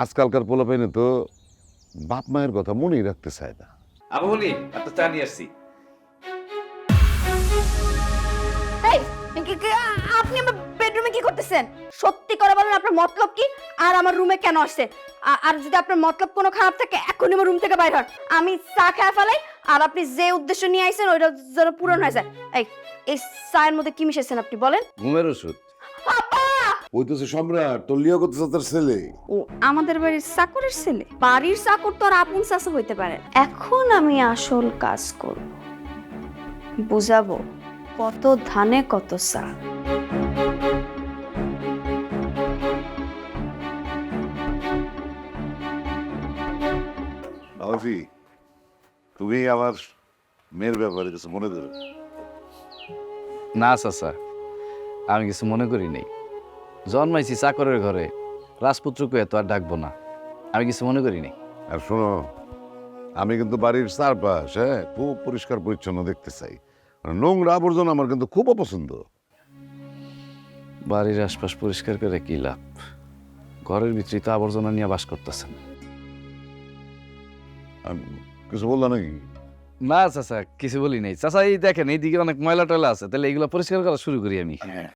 আজকালকার পোলাপাইনে তো বাপ মায়ের কথা মনেই রাখতে চায় না। আবুনি একটা চা নিয়ে আসছি। এই, আপনি আমার বেডরুমে কি করতেছেন? সত্যি করে বলেন আপনার মতলব কি, আর আমার রুমে কেন আসছে? আর যদি আপনার মতলব কোনো খারাপ থাকে এখনই আমার রুম থেকে বাইর হন। আমি চা খেয়ে ফেলাই, আর আপনি যে উদ্দেশ্য নিয়ে আইছেন ওইটা যেন পূরণ হয়ে যায়। এই চায়ের মধ্যে কি মিশাইছেন আপনি বলেন? ঘুমের ওষুধ। আপা! ওই তো সে সম্রাট তোর লিয়া করতেছে তার ছেলে। ও আমাদের বাড়ির চাকরের ছেলে? বাড়ির চাকর তো আর আপন চাচা হইতে পারে। এখন আমি আসল কাজ করব, বুঝাবো কত ধানে কত চা। বাবাজি, তুমি আমার মেয়ের ব্যাপারে কিছু মনে দেবে? না চাচা, আমি কিছু মনে করি নাই। জন্মাইছি চাকরের ঘরে, রাজপুত্রকে এত আর ডাকবো না। আমি কিছু মনে করি নাই। আর শোনো, আমি কিন্তু বাড়ির চারপাশ খুব পরিষ্কার পরিচ্ছন্ন দেখতে চাই। নোংরা আবর্জনা আমার কিন্তু খুব অপছন্দ। বাড়ির আশপাশ পরিষ্কার করে কি লাভ? ঘরের ভিতরে তো আবর্জনা নিয়ে বাস করতেছেন। আমি কিছু বললা নাকি? না চাচা, কিছু বলি নাই। চাচা এই দেখেন এইদিকে অনেক ময়লা টয়লা আছে, তাহলে এইগুলো পরিষ্কার করা শুরু করি আমি।